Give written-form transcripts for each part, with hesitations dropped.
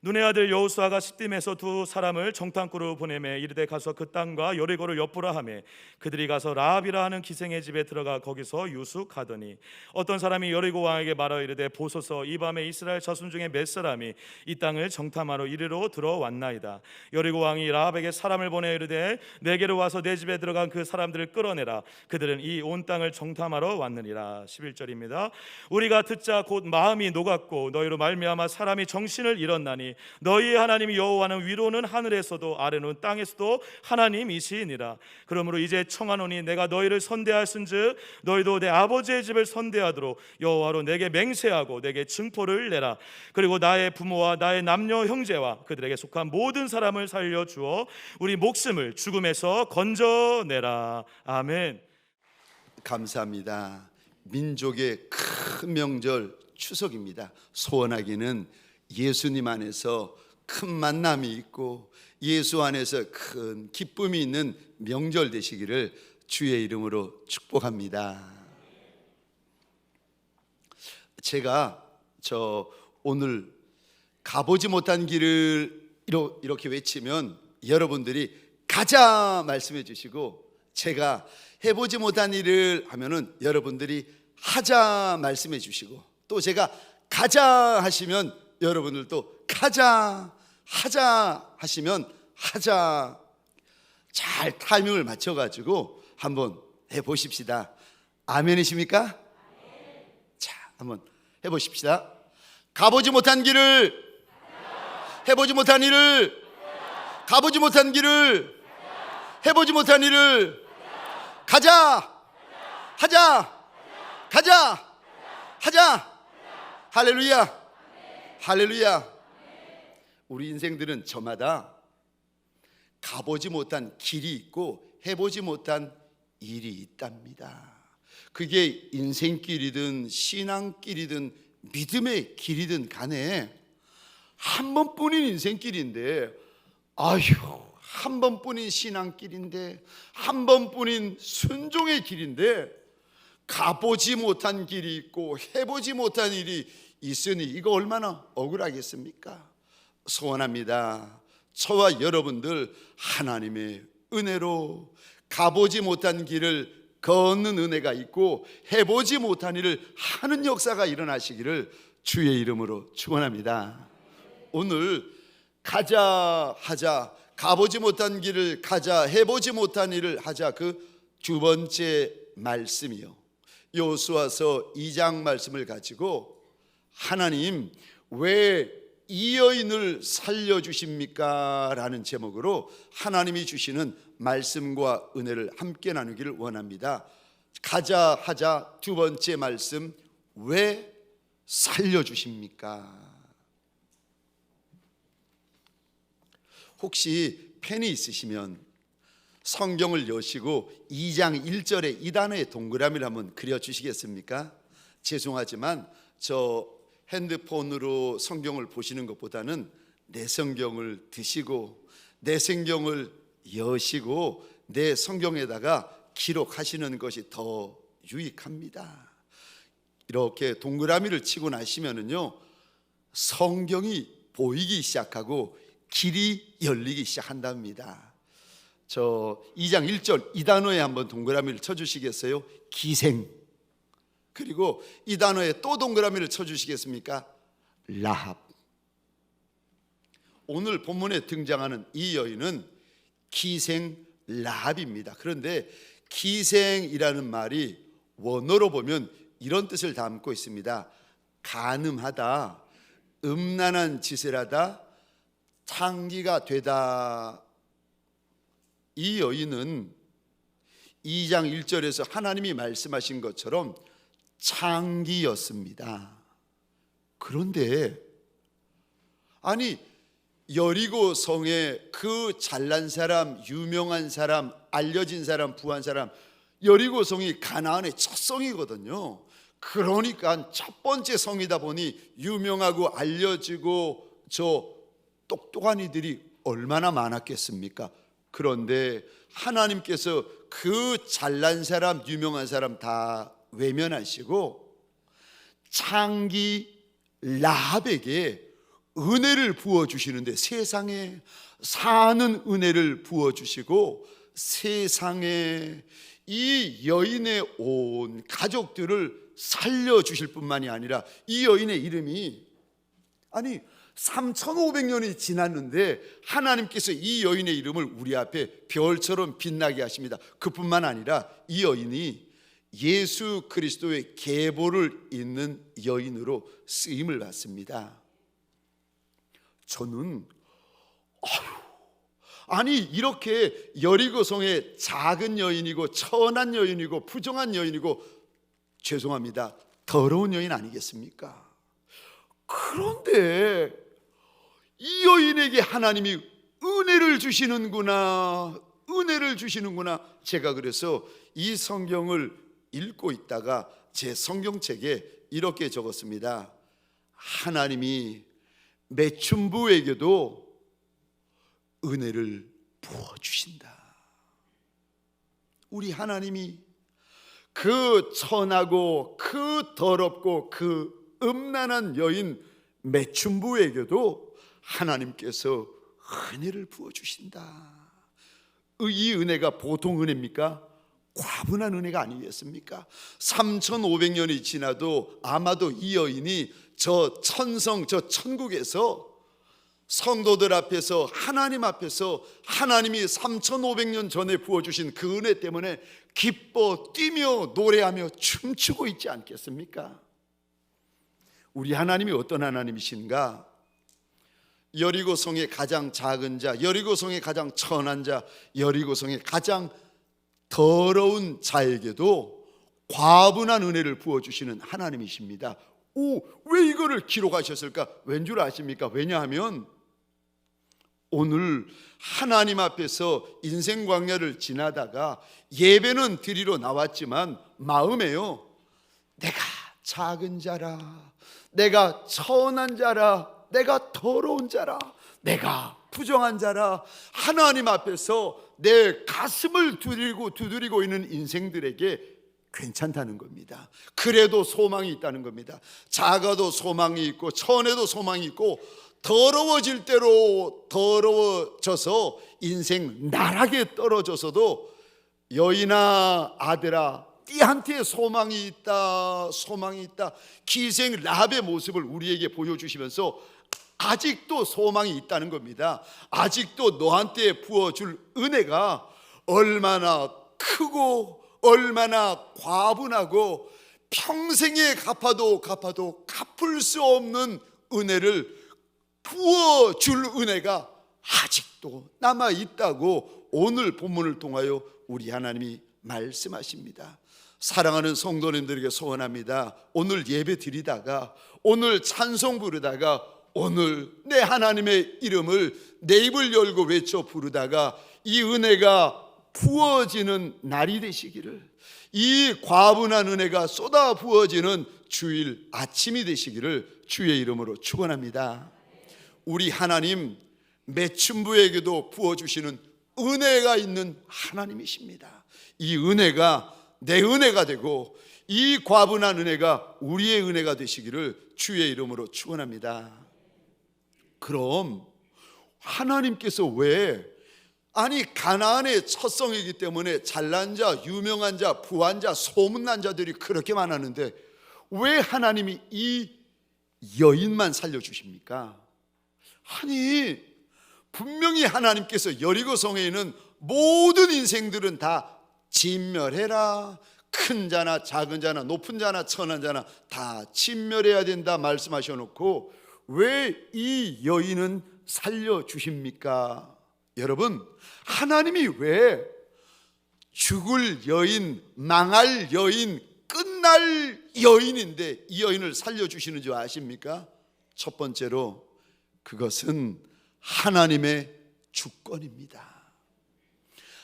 눈의 아들 여호수아가 시딤에서 두 사람을 정탐꾼으로 보내매 이르되 가서 그 땅과 여리고를 엿보라 하매 그들이 가서 라합이라 하는 기생의 집에 들어가 거기서 유숙하더니 어떤 사람이 여리고 왕에게 말하여 이르되 보소서 이 밤에 이스라엘 자손 중에 몇 사람이 이 땅을 정탐하러 이리로 들어왔나이다. 여리고 왕이 라합에게 사람을 보내 이르되 내게로 와서 내 집에 들어간 그 사람들을 끌어내라. 그들은 이 온 땅을 정탐하러 왔느니라. 11절입니다. 우리가 듣자 곧 마음이 녹았고 너희로 말미암아 사람이 정신을 잃었나니 너희의 하나님 여호와는 위로는 하늘에서도 아래는 땅에서도 하나님이시니라. 그러므로 이제 청하노니 내가 너희를 선대하였은즉 너희도 내 아버지의 집을 선대하도록 여호와로 내게 맹세하고 내게 증포를 내라. 그리고 나의 부모와 나의 남녀 형제와 그들에게 속한 모든 사람을 살려주어 우리 목숨을 죽음에서 건져내라. 아멘. 감사합니다. 민족의 큰 명절 추석입니다. 소원하기는 예수님 안에서 큰 만남이 있고 예수 안에서 큰 기쁨이 있는 명절 되시기를 주의 이름으로 축복합니다. 제가 오늘 가보지 못한 길을 이렇게 외치면 여러분들이 가자 말씀해 주시고, 제가 해보지 못한 일을 하면은 여러분들이 하자 말씀해 주시고, 또 제가 가자 하시면 여러분들도 가자, 하자 하시면 하자. 잘 타이밍을 맞춰가지고 한번 해보십시다. 아멘이십니까? 자, 한번 해보십시다. 가보지 못한 길을, 해보지 못한 일을, 가보지 못한 길을, 해보지 못한 일을 가자, 하자, 가자, 하자. 할렐루야, 할렐루야. 우리 인생들은 저마다 가보지 못한 길이 있고 해보지 못한 일이 있답니다. 그게 인생길이든 신앙길이든 믿음의 길이든 간에 한 번뿐인 인생길인데, 한 번뿐인 신앙길인데, 한 번뿐인 순종의 길인데 가보지 못한 길이 있고 해보지 못한 일이 있으니 이거 얼마나 억울하겠습니까? 소원합니다. 저와 여러분들 하나님의 은혜로 가보지 못한 길을 걷는 은혜가 있고 해보지 못한 일을 하는 역사가 일어나시기를 주의 이름으로 축원합니다. 오늘 가자, 하자, 가보지 못한 길을 가자, 해보지 못한 일을 하자, 그 두 번째 말씀이요, 여호수아서 2장 말씀을 가지고 하나님 왜 이 여인을 살려주십니까? 라는 제목으로 하나님이 주시는 말씀과 은혜를 함께 나누기를 원합니다. 가자, 하자, 두 번째 말씀, 왜 살려주십니까? 혹시 펜이 있으시면 성경을 여시고 2장 1절에 이 단어의 동그라미를 한번 그려주시겠습니까? 죄송하지만 저 핸드폰으로 성경을 보시는 것보다는 내 성경을 드시고 내 성경을 여시고 내 성경에다가 기록하시는 것이 더 유익합니다. 이렇게 동그라미를 치고 나시면은요, 성경이 보이기 시작하고 길이 열리기 시작한답니다. 저 2장 1절 이 단어에 한번 동그라미를 쳐주시겠어요? 기생. 그리고 이 단어에 또 동그라미를 쳐주시겠습니까? 라합. 오늘 본문에 등장하는 이 여인은 기생 라합입니다. 그런데 기생이라는 말이 원어로 보면 이런 뜻을 담고 있습니다. 간음하다, 음란한 짓을 하다, 창기가 되다. 이 여인은 2장 1절에서 하나님이 말씀하신 것처럼 창기였습니다. 그런데 아니, 여리고 성에 그 잘난 사람, 유명한 사람, 알려진 사람, 부한 사람, 여리고 성이 가나안의 첫 성이거든요. 그러니까 첫 번째 성이다 보니 유명하고 알려지고 저 똑똑한 이들이 얼마나 많았겠습니까? 그런데 하나님께서 그 잘난 사람, 유명한 사람 다 외면하시고 창기 라합에게 은혜를 부어주시는데, 세상에 사는 은혜를 부어주시고 세상에 이 여인의 온 가족들을 살려주실 뿐만이 아니라, 이 여인의 이름이, 아니 3,500년이 지났는데 하나님께서 이 여인의 이름을 우리 앞에 별처럼 빛나게 하십니다. 그뿐만 아니라 이 여인이 예수 그리스도의 계보를 잇는 여인으로 쓰임을 받습니다. 저는 아니 이렇게 여리고성의 작은 여인이고 천한 여인이고 부정한 여인이고, 죄송합니다, 더러운 여인 아니겠습니까? 그런데 이 여인에게 하나님이 은혜를 주시는구나, 은혜를 주시는구나. 제가 그래서 이 성경을 읽고 있다가 제 성경책에 이렇게 적었습니다. 하나님이 매춘부에게도 은혜를 부어주신다. 우리 하나님이 그 천하고 그 더럽고 그 음란한 여인 매춘부에게도 하나님께서 은혜를 부어주신다. 이 은혜가 보통 은혜입니까? 과분한 은혜가 아니겠습니까? 3,500년이 지나도 아마도 이 여인이 저 천성, 저 천국에서 성도들 앞에서, 하나님 앞에서 하나님이 3,500년 전에 부어주신 그 은혜 때문에 기뻐 뛰며 노래하며 춤추고 있지 않겠습니까? 우리 하나님이 어떤 하나님이신가? 여리고성의 가장 작은 자, 여리고성의 가장 천한 자, 여리고성의 가장 더러운 자에게도 과분한 은혜를 부어주시는 하나님이십니다. 왜 이거를 기록하셨을까? 왠 줄 아십니까? 왜냐하면 오늘 하나님 앞에서 인생 광야를 지나다가 예배는 드리러 나왔지만 마음에요, 내가 작은 자라, 내가 천한 자라, 내가 더러운 자라, 내가 부정한 자라, 하나님 앞에서 내 가슴을 두드리고 있는 인생들에게 괜찮다는 겁니다. 그래도 소망이 있다는 겁니다. 작아도 소망이 있고 천에도 소망이 있고, 더러워질 대로 더러워져서 인생 나락에 떨어져서도 여인아 아들아 띠한테 소망이 있다, 소망이 있다. 기생 라합의 모습을 우리에게 보여주시면서 아직도 소망이 있다는 겁니다. 아직도 너한테 부어줄 은혜가 얼마나 크고 얼마나 과분하고 평생에 갚아도 갚을 수 없는 은혜를 부어줄 은혜가 아직도 남아있다고 오늘 본문을 통하여 우리 하나님이 말씀하십니다. 사랑하는 성도님들에게 소원합니다. 오늘 예배 드리다가, 오늘 찬송 부르다가, 오늘 내 하나님의 이름을 내 입을 열고 외쳐 부르다가 이 은혜가 부어지는 날이 되시기를, 이 과분한 은혜가 쏟아 부어지는 주일 아침이 되시기를 주의 이름으로 축원합니다. 우리 하나님 매춘부에게도 부어주시는 은혜가 있는 하나님이십니다. 이 은혜가 내 은혜가 되고 이 과분한 은혜가 우리의 은혜가 되시기를 주의 이름으로 축원합니다. 그럼 하나님께서 왜, 아니 가나안의 첫성이기 때문에 잘난 자, 유명한 자, 부한 자, 소문난 자들이 그렇게 많았는데 왜 하나님이 이 여인만 살려주십니까? 아니 분명히 하나님께서 여리고성에 있는 모든 인생들은 다 진멸해라, 큰 자나 작은 자나 높은 자나 천한 자나 다 진멸해야 된다 말씀하셔놓고 왜 이 여인은 살려주십니까? 여러분, 하나님이 왜 죽을 여인, 망할 여인, 끝날 여인인데 이 여인을 살려주시는 줄 아십니까? 첫 번째로 그것은 하나님의 주권입니다.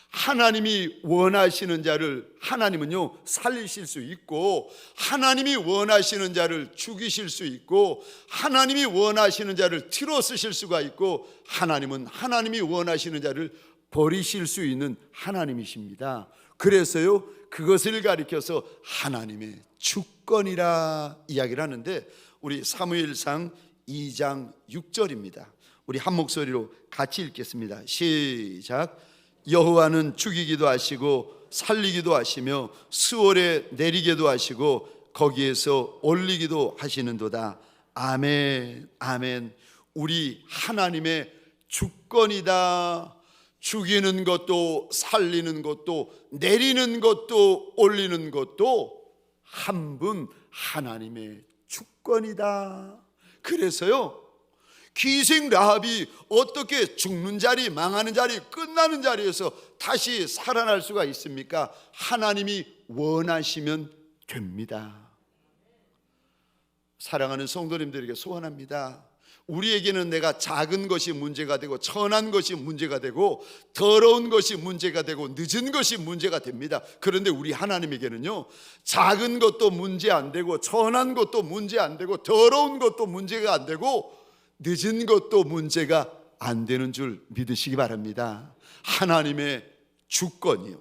하나님이 원하시는 자를 하나님은요 살리실 수 있고, 하나님이 원하시는 자를 죽이실 수 있고, 하나님이 원하시는 자를 틀어 쓰실 수가 있고, 하나님은 하나님이 원하시는 자를 버리실 수 있는 하나님이십니다. 그래서요 그것을 가리켜서 하나님의 주권이라 이야기를 하는데, 우리 사무엘상 2장 6절입니다. 우리 한 목소리로 같이 읽겠습니다. 시작. 여호와는 죽이기도 하시고 살리기도 하시며 수월에 내리게도 하시고 거기에서 올리기도 하시는도다. 아멘, 아멘. 우리 하나님의 주권이다. 죽이는 것도 살리는 것도 내리는 것도 올리는 것도 한 분 하나님의 주권이다. 그래서요, 기생 라합이 어떻게 죽는 자리, 망하는 자리, 끝나는 자리에서 다시 살아날 수가 있습니까? 하나님이 원하시면 됩니다. 사랑하는 성도님들에게 소원합니다. 우리에게는 내가 작은 것이 문제가 되고 천한 것이 문제가 되고 더러운 것이 문제가 되고 늦은 것이 문제가 됩니다. 그런데 우리 하나님에게는요, 작은 것도 문제 안 되고 천한 것도 문제 안 되고 더러운 것도 문제가 안 되고 늦은 것도 문제가 안 되는 줄 믿으시기 바랍니다. 하나님의 주권이요.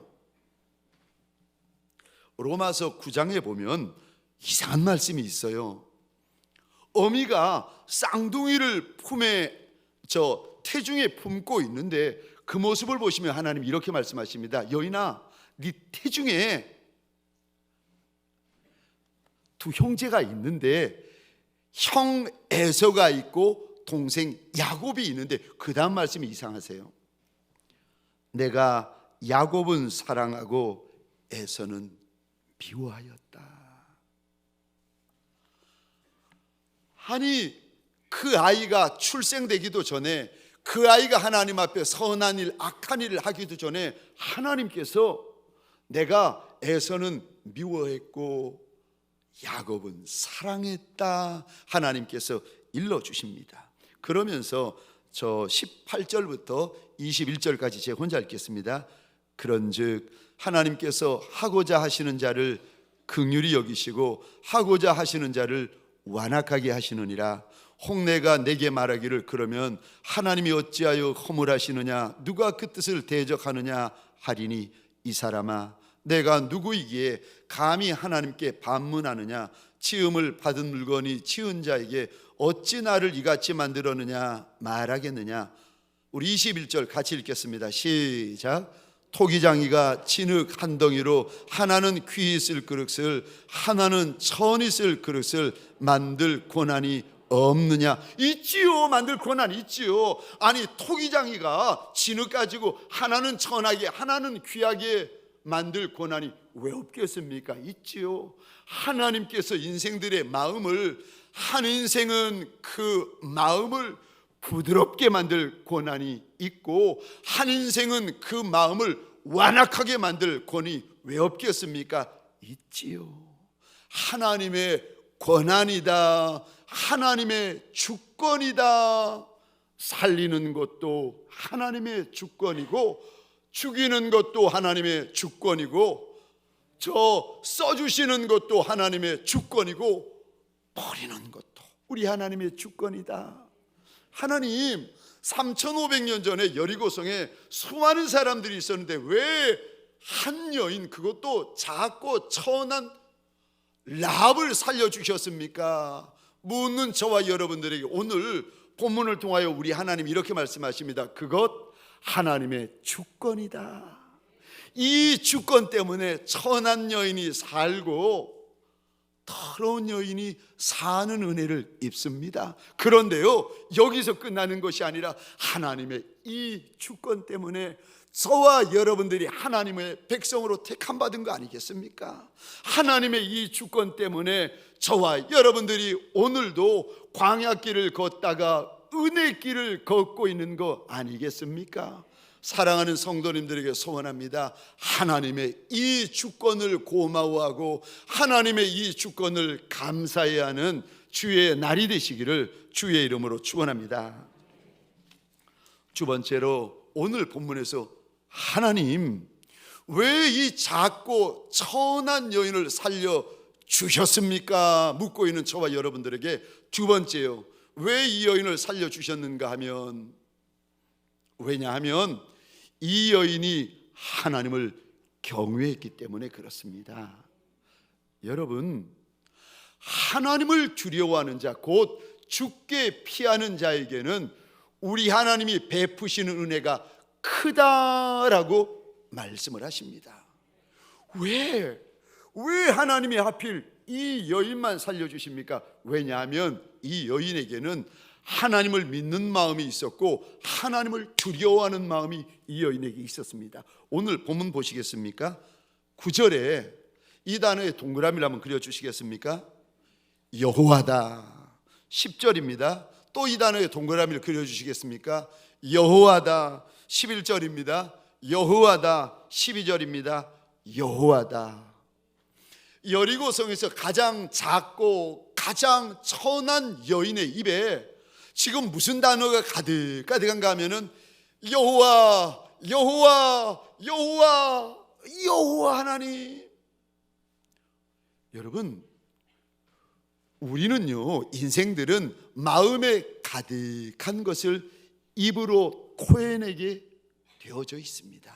로마서 9장에 보면 이상한 말씀이 있어요. 어미가 쌍둥이를 태중에 품고 있는데 그 모습을 보시면 하나님 이렇게 말씀하십니다. 여인아, 네 태중에 두 형제가 있는데 형 에서가 있고 동생 야곱이 있는데 그 다음 말씀이 이상하세요. 내가 야곱은 사랑하고 에서는 미워하였다. 아니, 그 아이가 출생되기도 전에, 그 아이가 하나님 앞에 선한 일, 악한 일을 하기도 전에 하나님께서 내가 에서는 미워했고 야곱은 사랑했다, 하나님께서 일러주십니다. 그러면서 저 18절부터 21절까지 제가 혼자 읽겠습니다. 그런즉 하나님께서 하고자 하시는 자를 긍휼히 여기시고 하고자 하시는 자를 완악하게 하시느니라. 홍내가 내게 말하기를 그러면 하나님이 어찌하여 허물하시느냐, 누가 그 뜻을 대적하느냐 하리니, 이 사람아, 내가 누구이기에 감히 하나님께 반문하느냐. 치음을 받은 물건이 치은 자에게 어찌 나를 이같이 만들었느냐 말하겠느냐. 우리 21절 같이 읽겠습니다. 시작. 토기장이가 진흙 한 덩이로 하나는 귀히 쓸 그릇을 하나는 천히 쓸 그릇을 만들 권한이 없느냐. 있지요. 만들 권한이 있지요. 아니, 토기장이가 진흙 가지고 하나는 천하게 하나는 귀하게 만들 권한이 왜 없겠습니까? 있지요. 하나님께서 인생들의 마음을, 한 인생은 그 마음을 부드럽게 만들 권한이 있고 한 인생은 그 마음을 완악하게 만들 권한이 왜 없겠습니까? 있지요. 하나님의 권한이다. 하나님의 주권이다. 살리는 것도 하나님의 주권이고 죽이는 것도 하나님의 주권이고 써주시는 것도 하나님의 주권이고 버리는 것도 우리 하나님의 주권이다. 하나님, 3500년 전에 여리고성에 수많은 사람들이 있었는데 왜 한 여인, 그것도 작고 천한 라합을 살려주셨습니까? 묻는 저와 여러분들에게 오늘 본문을 통하여 우리 하나님 이렇게 말씀하십니다. 그것 하나님의 주권이다. 이 주권 때문에 천한 여인이 살고 더러운 여인이 사는 은혜를 입습니다. 그런데요, 여기서 끝나는 것이 아니라 하나님의 이 주권 때문에 저와 여러분들이 하나님의 백성으로 택함받은 거 아니겠습니까? 하나님의 이 주권 때문에 저와 여러분들이 오늘도 광야길을 걷다가 은혜길을 걷고 있는 거 아니겠습니까? 사랑하는 성도님들에게 소원합니다. 하나님의 이 주권을 고마워하고 하나님의 이 주권을 감사해야 하는 주의 날이 되시기를 주의 이름으로 축원합니다. 두 번째로 오늘 본문에서 하나님, 왜 이 작고 천한 여인을 살려 주셨습니까? 묻고 있는 저와 여러분들에게 두 번째요, 왜 이 여인을 살려 주셨는가 하면, 왜냐하면 이 여인이 하나님을 경외했기 때문에 그렇습니다. 여러분, 하나님을 두려워하는 자, 곧 죽게 피하는 자에게는 우리 하나님이 베푸시는 은혜가 크다라고 말씀을 하십니다. 왜 하나님이 하필 이 여인만 살려주십니까? 왜냐하면 이 여인에게는 하나님을 믿는 마음이 있었고 하나님을 두려워하는 마음이 이 여인에게 있었습니다. 오늘 본문 보시겠습니까? 9절에 이 단어에 동그라미를 한번 그려주시겠습니까? 여호와다. 10절입니다. 또 이 단어에 동그라미를 그려주시겠습니까? 여호와다. 11절입니다. 여호와다. 12절입니다. 여호와다. 여리고성에서 가장 작고 가장 천한 여인의 입에 지금 무슨 단어가 가득한가 하면은 여호와, 여호와, 여호와, 여호와 하나님. 여러분, 우리는요, 인생들은 마음에 가득한 것을 입으로 토해내게 되어져 있습니다.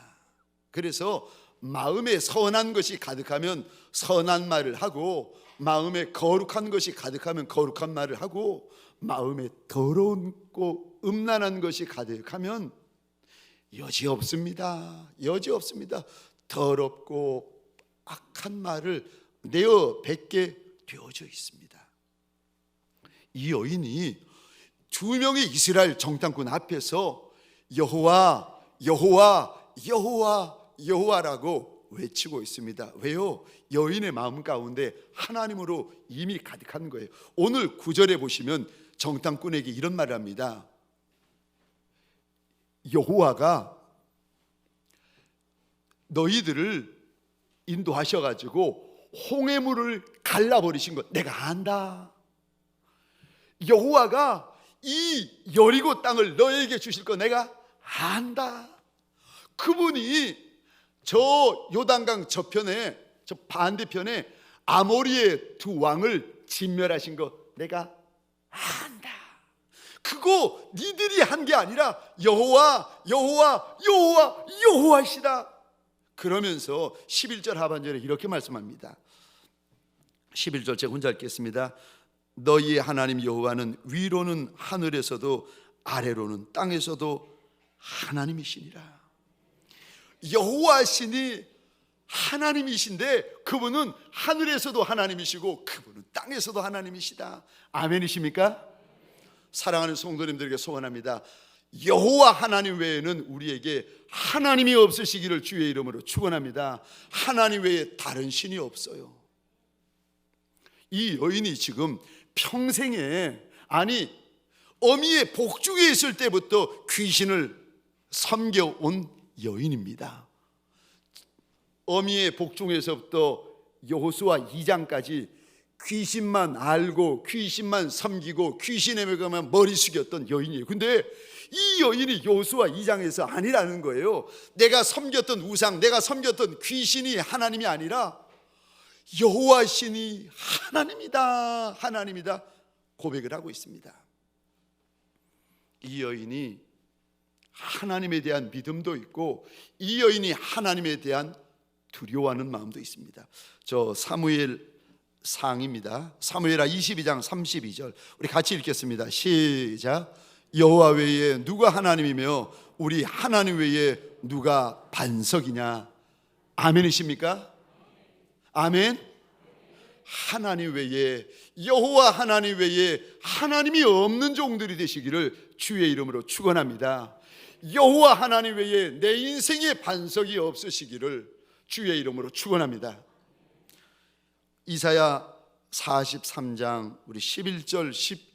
그래서 마음에 선한 것이 가득하면 선한 말을 하고, 마음에 거룩한 것이 가득하면 거룩한 말을 하고, 마음에 더럽고 음란한 것이 가득하면 여지없습니다. 여지없습니다. 더럽고 악한 말을 내어 뱉게 되어져 있습니다. 이 여인이 두 명의 이스라엘 정탐꾼 앞에서 여호와, 여호와, 여호와, 여호와라고 외치고 있습니다. 왜요? 여인의 마음 가운데 하나님으로 이미 가득한 거예요. 오늘 9절에 보시면 정탐꾼에게 이런 말을 합니다. 여호와가 너희들을 인도하셔가지고 홍해물을 갈라버리신 것 내가 안다. 여호와가 이 여리고 땅을 너에게 주실 거 내가 안다. 그분이 저 요단강 저편에, 저 반대편에 아모리의 두 왕을 진멸하신 거 내가 안다. 그거 니들이 한 게 아니라 여호와, 여호와, 여호와, 여호와시다. 그러면서 11절 하반절에 이렇게 말씀합니다. 11절 제가 혼자 읽겠습니다. 너희의 하나님 여호와는 위로는 하늘에서도 아래로는 땅에서도 하나님이시니라. 여호와시니 하나님이신데 그분은 하늘에서도 하나님이시고 그분은 땅에서도 하나님이시다. 아멘이십니까? 사랑하는 성도님들에게 소원합니다. 여호와 하나님 외에는 우리에게 하나님이 없으시기를 주의 이름으로 축원합니다. 하나님 외에 다른 신이 없어요. 이 여인이 지금 평생에, 아니 어미의 복중에 있을 때부터 귀신을 섬겨온 여인입니다. 어미의 복중에서부터 여호수아 2장까지 귀신만 알고 귀신만 섬기고 귀신에 매가면 머리 숙였던 여인이에요. 근데 이 여인이 여호수아 2장에서 아니라는 거예요. 내가 섬겼던 우상, 내가 섬겼던 귀신이 하나님이 아니라 여호와 신이 하나님이다, 하나님이다 고백을 하고 있습니다. 이 여인이 하나님에 대한 믿음도 있고 이 여인이 하나님에 대한 두려워하는 마음도 있습니다. 저 사무엘 상입니다. 사무엘하 22장 32절 우리 같이 읽겠습니다. 시작. 여호와 외에 누가 하나님이며 우리 하나님 외에 누가 반석이냐. 아멘이십니까? 아멘. 하나님 외에, 여호와 하나님 외에 하나님이 없는 종들이 되시기를 주의 이름으로 축원합니다. 여호와 하나님 외에 내 인생에 반석이 없으시기를 주의 이름으로 축원합니다. 이사야 43장 우리 11절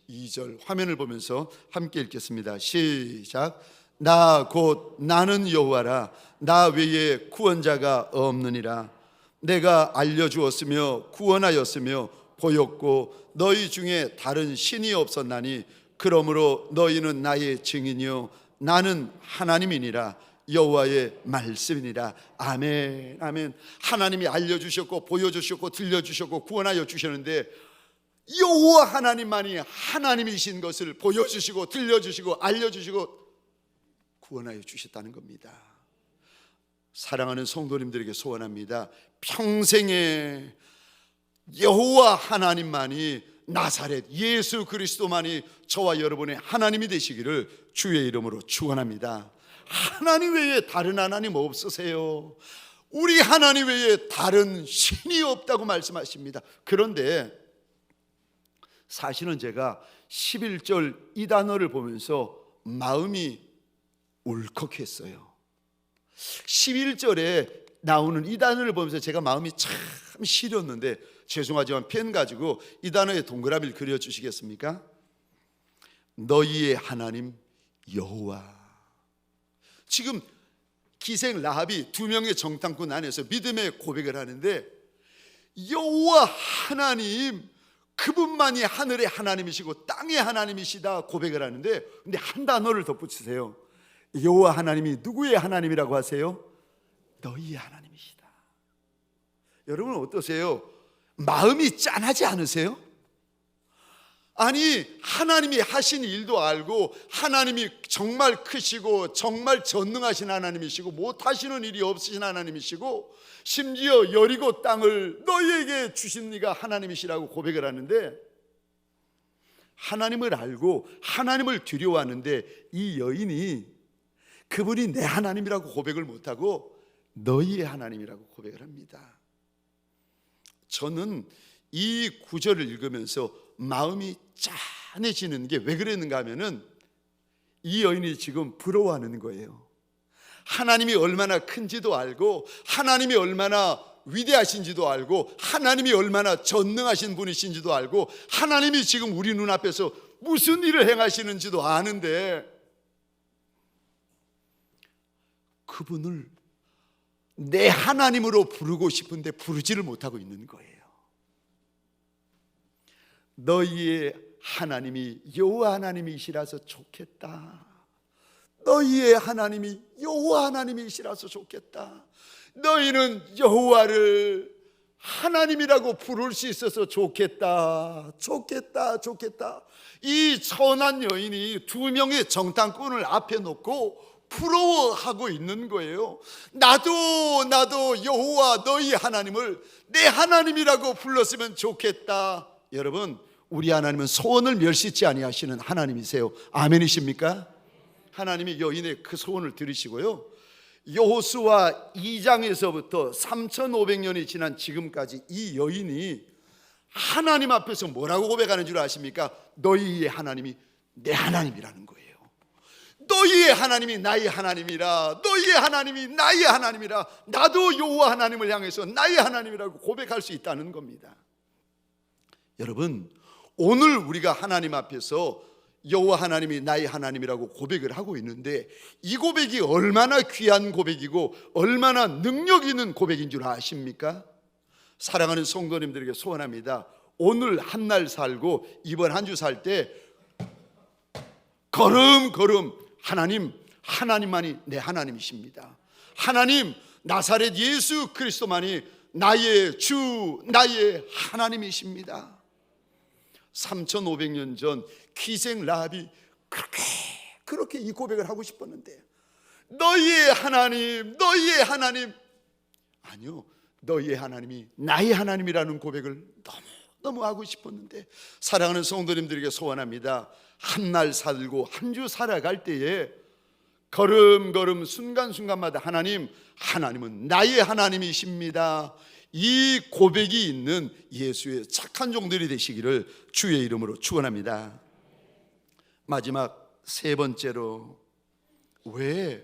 12절 화면을 보면서 함께 읽겠습니다. 시작. 나 곧 나는 여호와라. 나 외에 구원자가 없느니라. 내가 알려주었으며 구원하였으며 보였고 너희 중에 다른 신이 없었나니 그러므로 너희는 나의 증인이요 나는 하나님이니라. 여호와의 말씀이니라. 아멘. 아멘. 하나님이 알려주셨고 보여주셨고 들려주셨고 구원하여 주셨는데 여호와 하나님만이 하나님이신 것을 보여주시고 들려주시고 알려주시고 구원하여 주셨다는 겁니다. 사랑하는 성도님들에게 소원합니다. 평생에 여호와 하나님만이 나사렛 예수 그리스도만이 저와 여러분의 하나님이 되시기를 주의 이름으로 축원합니다. 하나님 외에 다른 하나님 없으세요. 우리 하나님 외에 다른 신이 없다고 말씀하십니다. 그런데 사실은 제가 11절 이 단어를 보면서 마음이 울컥했어요. 11절에 나오는 이 단어를 보면서 제가 마음이 참 시렸는데, 죄송하지만 펜 가지고 이 단어에 동그라미를 그려주시겠습니까? 너희의 하나님 여호와. 지금 기생 라합이 두 명의 정탐꾼 안에서 믿음의 고백을 하는데, 여호와 하나님, 그분만이 하늘의 하나님이시고 땅의 하나님이시다 고백을 하는데, 근데 한 단어를 덧붙이세요. 여호와 하나님이 누구의 하나님이라고 하세요? 너희의 하나님이시다. 여러분 어떠세요? 마음이 짠하지 않으세요? 아니, 하나님이 하신 일도 알고 하나님이 정말 크시고 정말 전능하신 하나님이시고 못하시는 일이 없으신 하나님이시고 심지어 여리고 땅을 너희에게 주신 이가 하나님이시라고 고백을 하는데, 하나님을 알고 하나님을 두려워하는데 이 여인이 그분이 내 하나님이라고 고백을 못하고 너희의 하나님이라고 고백을 합니다. 저는 이 구절을 읽으면서 마음이 짠해지는 게 왜 그랬는가 하면은, 이 여인이 지금 부러워하는 거예요. 하나님이 얼마나 큰지도 알고 하나님이 얼마나 위대하신지도 알고 하나님이 얼마나 전능하신 분이신지도 알고 하나님이 지금 우리 눈앞에서 무슨 일을 행하시는지도 아는데, 그분을 내 하나님으로 부르고 싶은데 부르지를 못하고 있는 거예요. 너희의 하나님이 여호와 하나님이시라서 좋겠다. 너희의 하나님이 여호와 하나님이시라서 좋겠다. 너희는 여호와를 하나님이라고 부를 수 있어서 좋겠다. 좋겠다. 좋겠다. 이 선한 여인이 두 명의 정탐꾼을 앞에 놓고 부러워하고 있는 거예요. 나도 여호와 너희 하나님을 내 하나님이라고 불렀으면 좋겠다. 여러분, 우리 하나님은 소원을 멸시치 아니하시는 하나님이세요. 아멘이십니까? 하나님이 여인의 그 소원을 들으시고요, 여호수아 2장에서부터 3500년이 지난 지금까지 이 여인이 하나님 앞에서 뭐라고 고백하는 줄 아십니까? 너희의 하나님이 내 하나님이라는 거예요. 너희의 하나님이 나의 하나님이라, 너희의 하나님이 나의 하나님이라, 나도 여호와 하나님을 향해서 나의 하나님이라고 고백할 수 있다는 겁니다. 여러분, 오늘 우리가 하나님 앞에서 여호와 하나님이 나의 하나님이라고 고백을 하고 있는데, 이 고백이 얼마나 귀한 고백이고 얼마나 능력 있는 고백인 줄 아십니까? 사랑하는 성도님들에게 소원합니다. 오늘 한 날 살고 이번 한 주 살 때 걸음걸음 하나님만이 내 하나님이십니다. 하나님, 나사렛 예수 그리스도만이 나의 주, 나의 하나님이십니다. 3500년 전 기생 라합이 그렇게 이 고백을 하고 싶었는데, 너희의 하나님, 너희의 하나님, 아니요, 너희의 하나님이 나의 하나님이라는 고백을 너무 하고 싶었는데, 사랑하는 성도님들에게 소원합니다. 한 날 살고 한 주 살아갈 때에 걸음걸음 순간순간마다 하나님은 나의 하나님이십니다. 이 고백이 있는 예수의 착한 종들이 되시기를 주의 이름으로 축원합니다. 마지막 세 번째로, 왜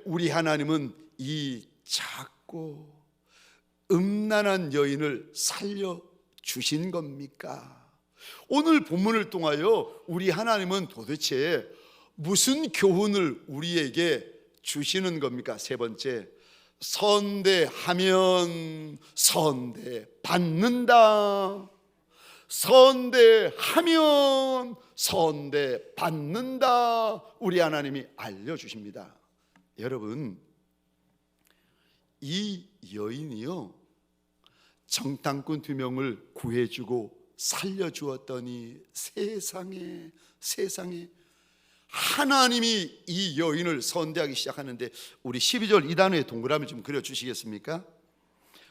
우리 하나님은 이 작고 음란한 여인을 살려주신 겁니까? 오늘 본문을 통하여 우리 하나님은 도대체 무슨 교훈을 우리에게 주시는 겁니까? 세 번째, 선대하면 선대받는다. 선대하면 선대받는다. 우리 하나님이 알려주십니다. 여러분, 이 여인이요, 정탐꾼 2명을 구해주고 살려주었더니 세상에 하나님이 이 여인을 선대하기 시작하는데, 우리 12절 이 단어에 동그라미 좀 그려주시겠습니까?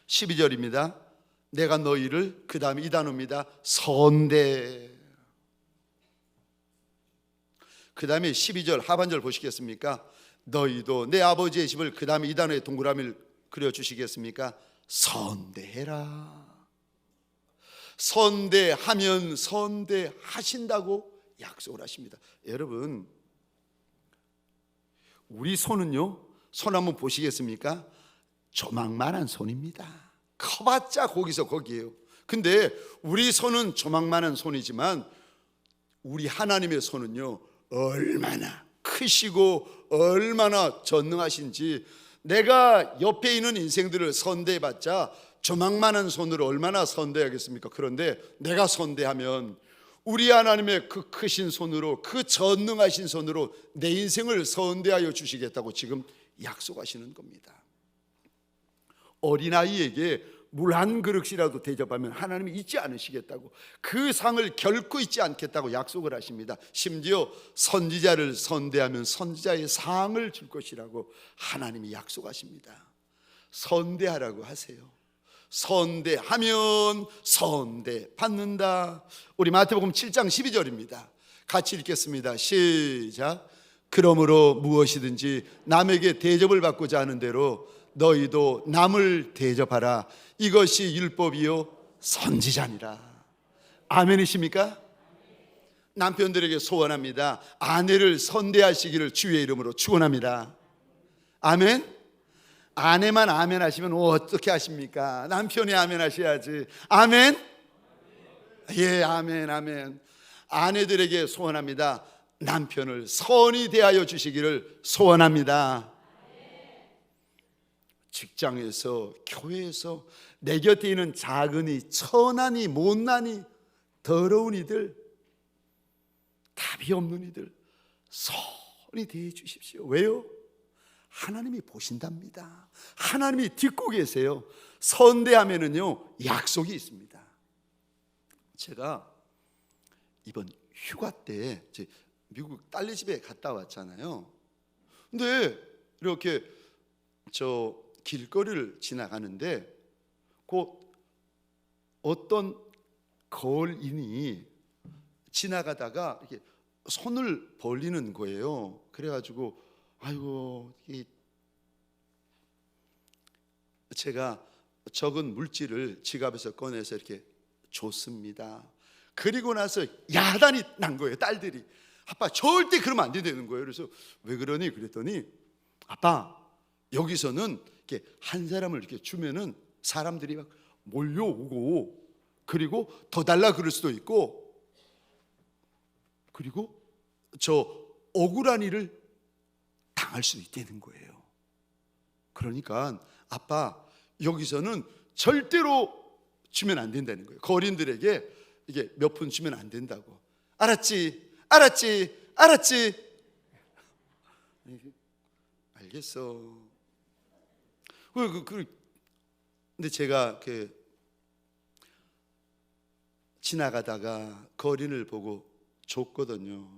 12절입니다. 내가 너희를, 그 다음에 이 단어입니다. 선대. 그 다음에 12절 하반절 보시겠습니까? 너희도 내 아버지의 집을, 그 다음에 이 단어의 동그라미를 그려주시겠습니까? 선대해라. 선대하면 선대하신다고 약속을 하십니다. 여러분, 우리 손은요, 손 한번 보시겠습니까? 조망만한 손입니다. 커봤자 거기서 거기에요. 근데 우리 손은 조망만한 손이지만 우리 하나님의 손은요, 얼마나 크시고 얼마나 전능하신지, 내가 옆에 있는 인생들을 선대해봤자 조망만한 손으로 얼마나 선대하겠습니까? 그런데 내가 선대하면 우리 하나님의 그 크신 손으로, 그 전능하신 손으로 내 인생을 선대하여 주시겠다고 지금 약속하시는 겁니다. 어린아이에게 물 한 그릇이라도 대접하면 하나님이 잊지 않으시겠다고, 그 상을 결코 잊지 않겠다고 약속을 하십니다. 심지어 선지자를 선대하면 선지자의 상을 줄 것이라고 하나님이 약속하십니다. 선대하라고 하세요. 선대하면 선대 받는다. 우리 마태복음 7장 12절입니다. 같이 읽겠습니다. 시작. 그러므로 무엇이든지 남에게 대접을 받고자 하는 대로 너희도 남을 대접하라. 이것이 율법이요 선지자니라. 아멘이십니까? 남편들에게 소원합니다. 아내를 선대하시기를 주의 이름으로 축원합니다. 아멘. 아내만 아멘 하시면 어떻게 하십니까? 남편이 아멘 하셔야지. 아멘. 예, 아멘, 아멘. 아내들에게 소원합니다. 남편을 선히 대하여 주시기를 소원합니다. 직장에서, 교회에서 내 곁에 있는 작은이, 천하니, 못나니, 더러운 이들, 답이 없는 이들 선히 대해 주십시오. 왜요? 하나님이 보신답니다. 하나님이 듣고 계세요. 선대하면은요, 약속이 있습니다. 제가 이번 휴가 때 미국 딸내 집에 갔다 왔잖아요. 근데 이렇게 저 길거리를 지나가는데 곧 어떤 거울인이 지나가다가 이렇게 손을 벌리는 거예요. 그래가지고 아이고, 제가 적은 물질을 지갑에서 꺼내서 이렇게 줬습니다. 그리고 나서 야단이 난 거예요. 딸들이. 아빠 절대 그러면 안 된다는 거예요. 그래서 왜 그러니? 그랬더니 아빠, 여기서는 이렇게 한 사람을 이렇게 주면은 사람들이 막 몰려오고, 그리고 더 달라 그럴 수도 있고, 그리고 저 억울한 일을 당할 수도 있다는 거예요. 그러니까 아빠, 여기서는 절대로 주면 안 된다는 거예요. 거린들에게 이게 몇 푼 주면 안 된다고. 알았지? 알았지? 알았지? 알겠어. 근데 제가 지나가다가 거린을 보고 줬거든요.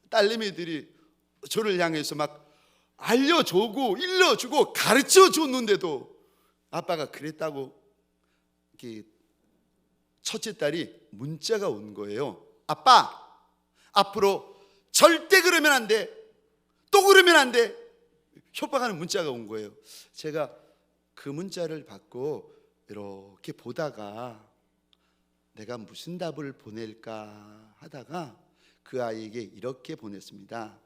딸내미들이 저를 향해서 막 알려주고 일러주고 가르쳐줬는데도 아빠가 그랬다고 이렇게 첫째 딸이 문자가 온 거예요. 아빠, 앞으로 절대 그러면 안 돼. 또 그러면 안 돼. 협박하는 문자가 온 거예요. 제가 그 문자를 받고 이렇게 보다가 내가 무슨 답을 보낼까 하다가 그 아이에게 이렇게 보냈습니다.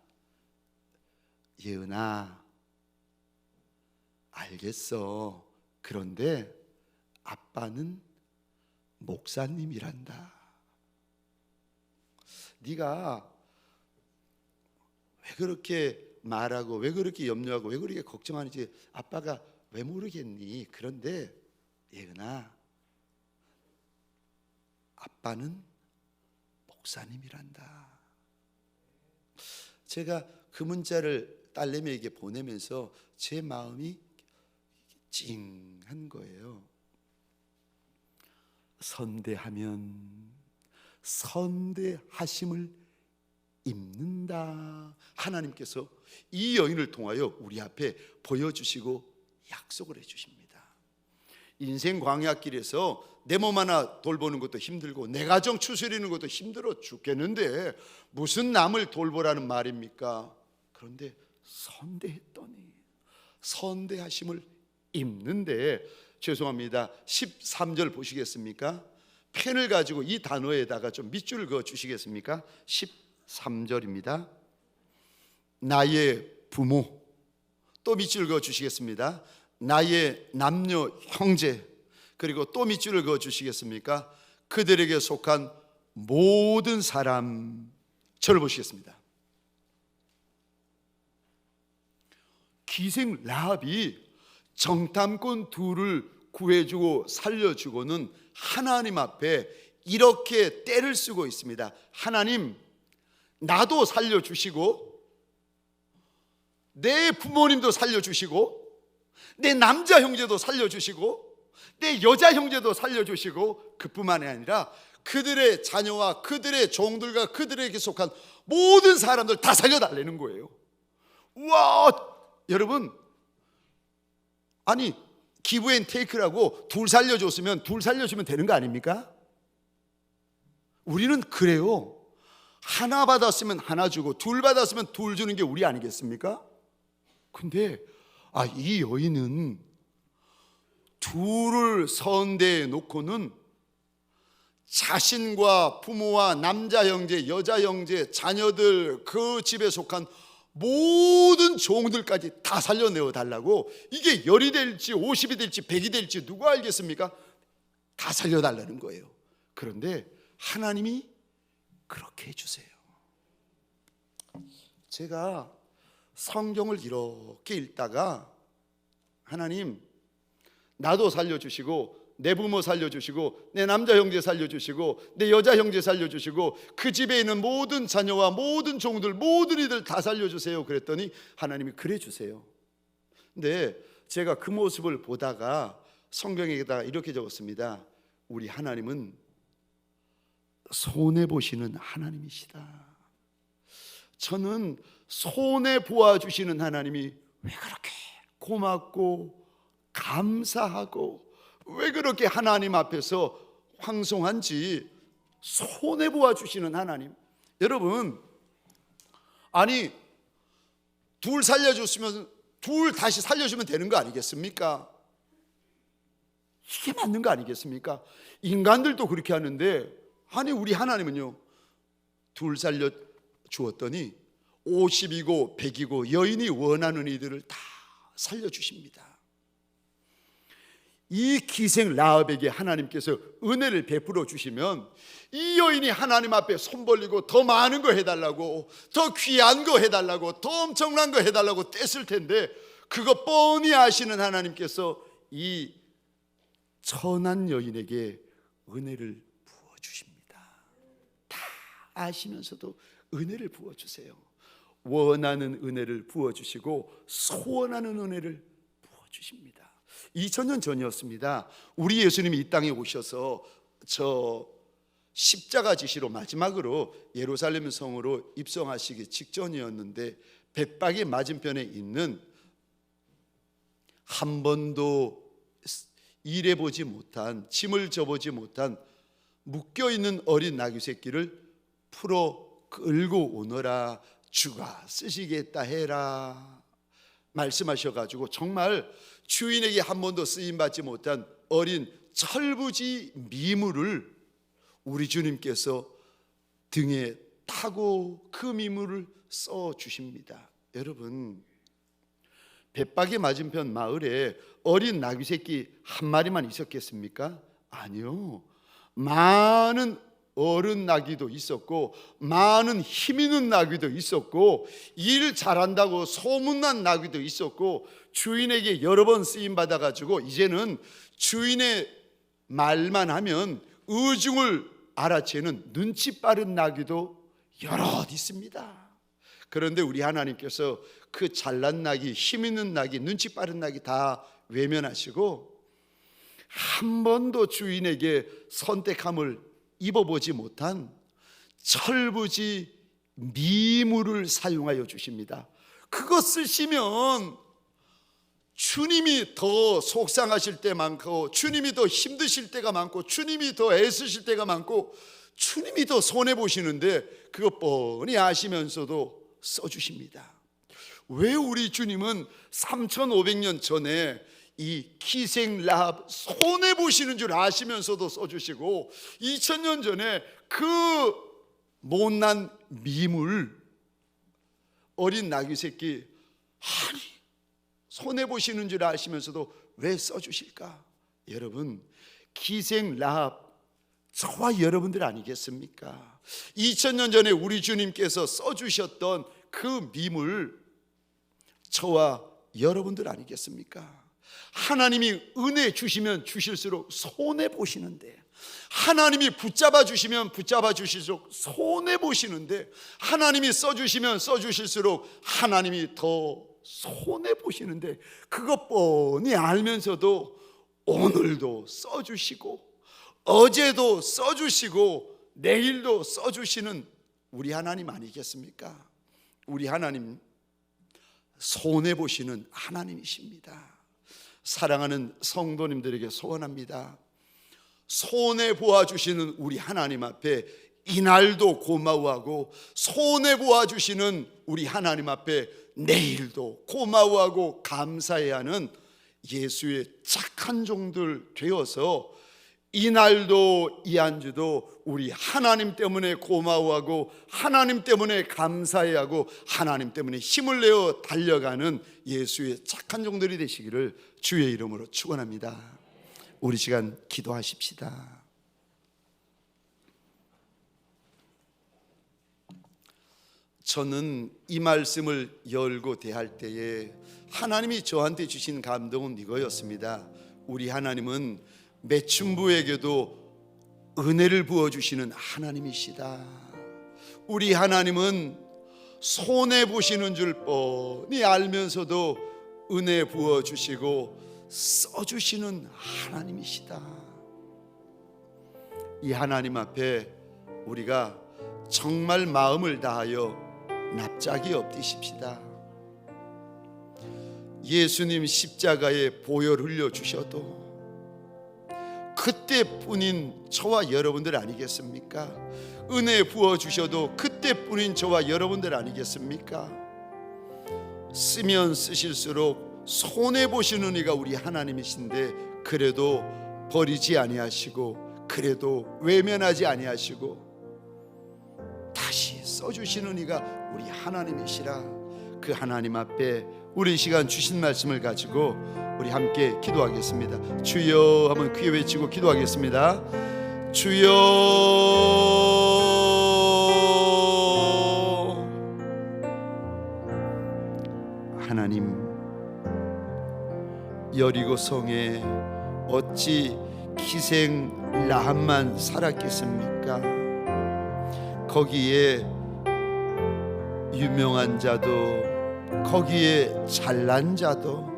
예은아, 알겠어. 그런데 아빠는 목사님이란다. 네가 왜 그렇게 말하고, 왜 그렇게 염려하고, 왜 그렇게 걱정하는지 아빠가 왜 모르겠니? 그런데 예은아, 아빠는 목사님이란다. 제가 그 문자를 딸내미에게 보내면서 제 마음이 찡한 거예요. 선대하면 선대하심을 입는다. 하나님께서 이 여인을 통하여 우리 앞에 보여주시고 약속을 해주십니다. 인생 광야길에서 내 몸 하나 돌보는 것도 힘들고 내 가정 추스리는 것도 힘들어 죽겠는데 무슨 남을 돌보라는 말입니까? 그런데 선대했더니 선대하심을 입는데, 죄송합니다, 13절 보시겠습니까? 펜을 가지고 이 단어에다가 좀 밑줄을 그어 주시겠습니까? 13절입니다. 나의 부모, 또 밑줄 그어 주시겠습니다. 나의 남녀 형제, 그리고 또 밑줄을 그어 주시겠습니까? 그들에게 속한 모든 사람. 저를 보시겠습니다. 기생 라합이 정탐꾼 둘을 구해주고 살려주고는 하나님 앞에 이렇게 떼를 쓰고 있습니다. 하나님, 나도 살려주시고 내 부모님도 살려주시고 내 남자 형제도 살려주시고 내 여자 형제도 살려주시고, 그뿐만이 아니라 그들의 자녀와 그들의 종들과 그들에게 속한 모든 사람들 다 살려달라는 거예요. 우와, 여러분, 아니 기브 앤 테이크라고 둘 살려줬으면 둘 살려주면 되는 거 아닙니까? 우리는 그래요. 하나 받았으면 하나 주고 둘 받았으면 둘 주는 게 우리 아니겠습니까? 근데 이 여인은 둘을 선대해 놓고는 자신과 부모와 남자 형제, 여자 형제, 자녀들, 그 집에 속한 모든 종들까지 다 살려내어 달라고. 이게 10이 될지 50이 될지 100이 될지 누가 알겠습니까? 다 살려달라는 거예요. 그런데 하나님이 그렇게 해주세요. 제가 성경을 이렇게 읽다가 하나님, 나도 살려주시고 내 부모 살려주시고 내 남자 형제 살려주시고 내 여자 형제 살려주시고 그 집에 있는 모든 자녀와 모든 종들, 모든 이들 다 살려주세요. 그랬더니 하나님이 그래 주세요. 근데 제가 그 모습을 보다가 성경에다가 이렇게 적었습니다. 우리 하나님은 손해보시는 하나님이시다. 저는 손해보아 주시는 하나님이 왜 그렇게 고맙고 감사하고 왜 그렇게 하나님 앞에서 황송한지, 손해보아 주시는 하나님. 여러분, 아니 둘 살려줬으면 둘 다시 살려주면 되는 거 아니겠습니까? 이게 맞는 거 아니겠습니까? 인간들도 그렇게 하는데, 아니 우리 하나님은요, 둘 살려 주었더니 50이고 100이고 여인이 원하는 이들을 다 살려주십니다. 이 기생 라합에게 하나님께서 은혜를 베풀어 주시면 이 여인이 하나님 앞에 손 벌리고 더 많은 거 해달라고, 더 귀한 거 해달라고, 더 엄청난 거 해달라고 뗐을 텐데, 그거 뻔히 아시는 하나님께서 이 천한 여인에게 은혜를 부어주십니다. 다 아시면서도 은혜를 부어주세요. 원하는 은혜를 부어주시고 소원하는 은혜를 부어주십니다. 2000년 전이었습니다. 우리 예수님이 이 땅에 오셔서 저 십자가 지시로 마지막으로 예루살렘 성으로 입성하시기 직전이었는데, 벳박의 맞은편에 있는 한 번도 일해보지 못한, 짐을 져보지 못한 묶여있는 어린 나귀 새끼를 풀어 끌고 오너라, 주가 쓰시겠다 해라 말씀하셔가지고, 정말 주인에게 한 번도 쓰임받지 못한 어린 철부지 미물을 우리 주님께서 등에 타고 그 미물을 써주십니다. 여러분, 벳박의 맞은편 마을에 어린 나귀 새끼 한 마리만 있었겠습니까? 아니요, 많은 어른 나귀도 있었고 많은 힘 있는 나귀도 있었고 일 잘한다고 소문난 나귀도 있었고, 주인에게 여러 번 쓰임 받아가지고 이제는 주인의 말만 하면 의중을 알아채는 눈치 빠른 나귀도 여럿 있습니다. 그런데 우리 하나님께서 그 잘난 나귀, 힘 있는 나귀, 눈치 빠른 나귀 다 외면하시고 한 번도 주인에게 선택함을 입어보지 못한 철부지 미물을 사용하여 주십니다. 그거 쓰시면 주님이 더 속상하실 때 많고, 주님이 더 힘드실 때가 많고, 주님이 더 애쓰실 때가 많고, 주님이 더 손해보시는데 그것 뻔히 아시면서도 써주십니다. 왜 우리 주님은 3500년 전에 이 기생 라합 손해보시는 줄 아시면서도 써주시고, 2000년 전에 그 못난 미물, 어린 나귀 새끼, 아니 손해보시는 줄 아시면서도 왜 써주실까? 여러분, 기생 라합 저와 여러분들 아니겠습니까? 2000년 전에 우리 주님께서 써주셨던 그 미물, 저와 여러분들 아니겠습니까? 하나님이 은혜 주시면 주실수록 손해보시는데, 하나님이 붙잡아 주시면 붙잡아 주실수록 손해보시는데, 하나님이 써주시면 써주실수록 하나님이 더 손해보시는데, 그것 뻔히 알면서도 오늘도 써주시고 어제도 써주시고 내일도 써주시는 우리 하나님 아니겠습니까? 우리 하나님 손해보시는 하나님이십니다. 사랑하는 성도님들에게 소원합니다. 손해보아 주시는 우리 하나님 앞에 이날도 고마워하고, 손해보아 주시는 우리 하나님 앞에 내일도 고마워하고 감사해야 하는 예수의 착한 종들 되어서, 이날도 이 안주도 우리 하나님 때문에 고마워하고, 하나님 때문에 감사해하고, 하나님 때문에 힘을 내어 달려가는 예수의 착한 종들이 되시기를 주의 이름으로 축원합니다. 우리 시간 기도하십시다. 저는 이 말씀을 열고 대할 때에 하나님이 저한테 주신 감동은 이거였습니다. 우리 하나님은 매춘부에게도 은혜를 부어주시는 하나님이시다. 우리 하나님은 손해보시는 줄 뻔히 알면서도 은혜 부어주시고 써주시는 하나님이시다. 이 하나님 앞에 우리가 정말 마음을 다하여 납작이 엎드십시다. 예수님 십자가에 보혈 흘려주셔도 그때뿐인 저와 여러분들 아니겠습니까? 은혜 부어주셔도 그때뿐인 저와 여러분들 아니겠습니까? 쓰면 쓰실수록 손해보시는 이가 우리 하나님이신데, 그래도 버리지 아니하시고, 그래도 외면하지 아니하시고 다시 써주시는 이가 우리 하나님이시라. 그 하나님 앞에 우리 시간 주신 말씀을 가지고 우리 함께 기도하겠습니다. 주여 한번 크게 외치고 기도하겠습니다. 주여, 하나님, 여리고성에 어찌 기생 라합만 살았겠습니까? 거기에 유명한 자도, 거기에 잘난 자도,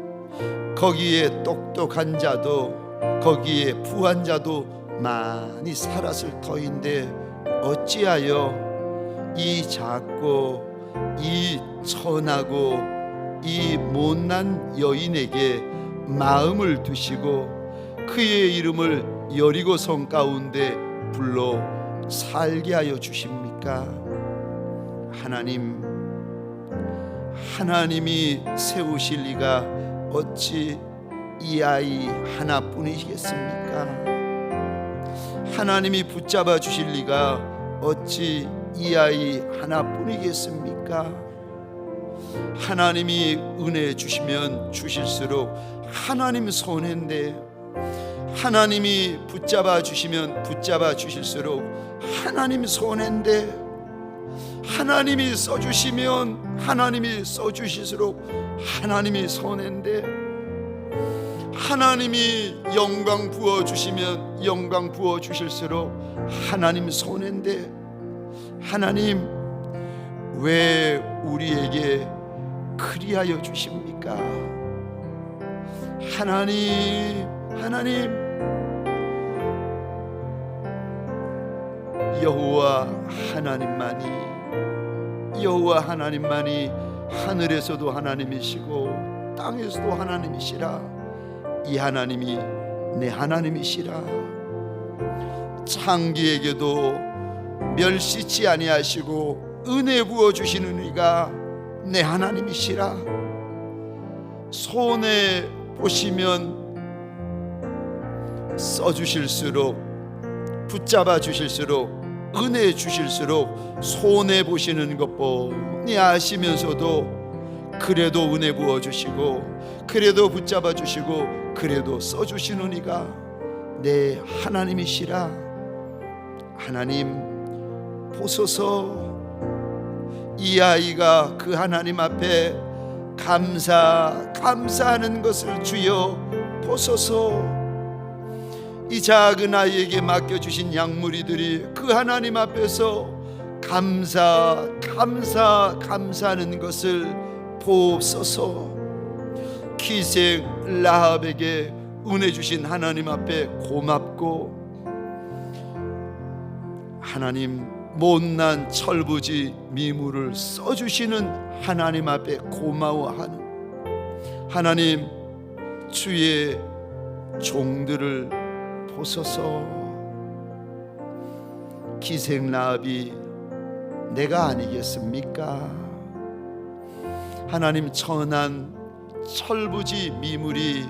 거기에 똑똑한 자도, 거기에 부한 자도 많이 살았을 터인데, 어찌하여 이 작고 이 천하고 이 못난 여인에게 마음을 두시고 그의 이름을 여리고성 가운데 불러 살게 하여 주십니까? 하나님, 하나님이 세우실 리가 어찌 이 아이 하나뿐이시겠습니까? 하나님이 붙잡아 주실 리가 어찌 이 아이 하나뿐이겠습니까? 하나님이 은혜 주시면 주실수록 하나님 손해인데, 하나님이 붙잡아 주시면 붙잡아 주실수록 하나님 손해인데, 하나님이 써주시면 하나님이 써주실수록 하나님이 손해인데, 하나님이 영광 부어주시면 영광 부어주실수록 하나님 손해인데, 하나님 왜 우리에게 그리하여 주십니까? 하나님, 하나님, 여호와 하나님만이 하늘에서도 하나님이시고 땅에서도 하나님이시라. 이 하나님이 내 하나님이시라. 창기에게도 멸시치 아니하시고 은혜 부어 주시는 이가 내 하나님이시라. 손해 보시면 써 주실수록, 붙잡아 주실수록, 은혜 주실수록 손해 보시는 것 뻔히 아시면서도 그래도 은혜 부어 주시고, 그래도 붙잡아 주시고, 그래도 써 주시는 이가 내 하나님이시라. 하나님 보소서. 이 아이가 그 하나님 앞에 감사하는 것을 주여 보소서. 이 작은 아이에게 맡겨주신 양무리들이 그 하나님 앞에서 감사하는 것을 보옵소서. 기생 라합에게 은혜 주신 하나님 앞에 고맙고, 하나님 못난 철부지 미물을 써주시는 하나님 앞에 고마워하는 하나님, 주의 종들을 보소서. 기생 라합이 내가 아니겠습니까? 하나님, 천한 철부지 미물이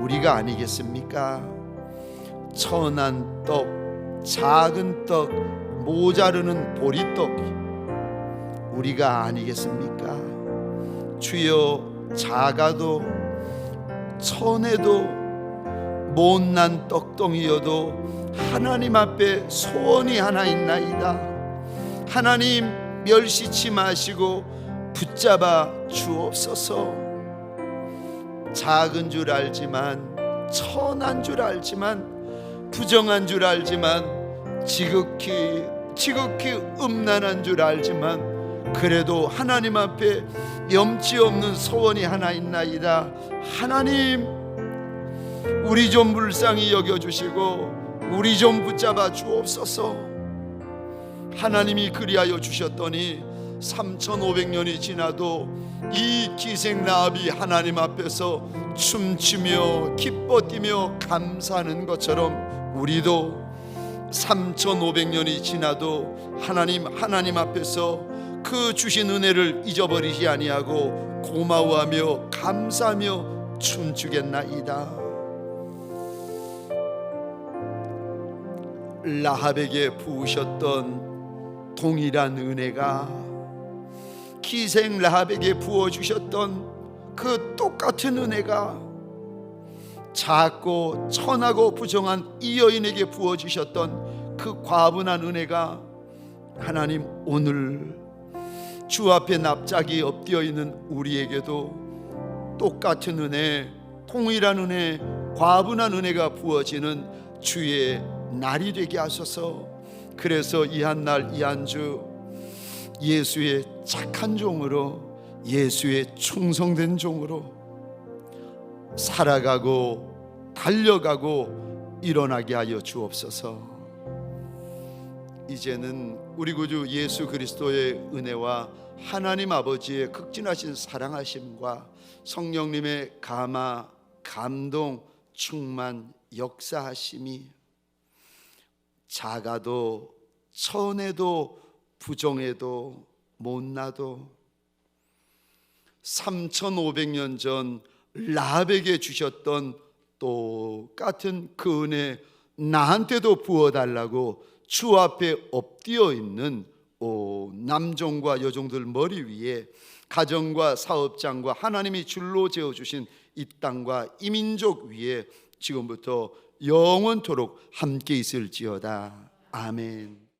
우리가 아니겠습니까? 천한 떡, 작은 떡, 모자르는 보리떡 우리가 아니겠습니까? 주여, 작아도 천해도 못난 떡덩이여도 하나님 앞에 소원이 하나 있나이다. 하나님, 멸시치 마시고 붙잡아 주옵소서. 작은 줄 알지만, 천한 줄 알지만, 부정한 줄 알지만, 지극히 음란한 줄 알지만, 그래도 하나님 앞에 염치 없는 소원이 하나 있나이다. 하나님, 우리 좀 불쌍히 여겨주시고 우리 좀 붙잡아 주옵소서. 하나님이 그리하여 주셨더니 3500년이 지나도 이 기생 라합이 하나님 앞에서 춤추며 기뻐 뛰며 감사하는 것처럼, 우리도 3500년이 지나도 하나님 앞에서 그 주신 은혜를 잊어버리지 아니하고 고마워하며 감사하며 춤추겠나이다. 라합에게 부으셨던 동일한 은혜가 기생 라합에게 부어주셨던 그 똑같은 은혜가 작고 천하고 부정한 이 여인에게 부어주셨던 그 과분한 은혜가 하나님, 오늘 주 앞에 납작이 엎드려 있는 우리에게도 똑같은 은혜, 동일한 은혜, 과분한 은혜가 부어지는 주의 날이 되게 하소서. 그래서 이 한 날 이 한 주 예수의 착한 종으로, 예수의 충성된 종으로 살아가고 달려가고 일어나게 하여 주옵소서. 이제는 우리 구주 예수 그리스도의 은혜와 하나님 아버지의 극진하신 사랑하심과 성령님의 감화, 감동, 충만, 역사하심이 작아도 천해도 부정해도 못나도 3500년 전 라합에게 주셨던 똑같은 그 은혜 나한테도 부어달라고 주 앞에 엎드려 있는 남종과 여종들 머리 위에 가정과 사업장과 하나님이 줄로 재어주신 이 땅과 이 민족 위에 지금부터 영원토록 함께 있을지어다. 아멘.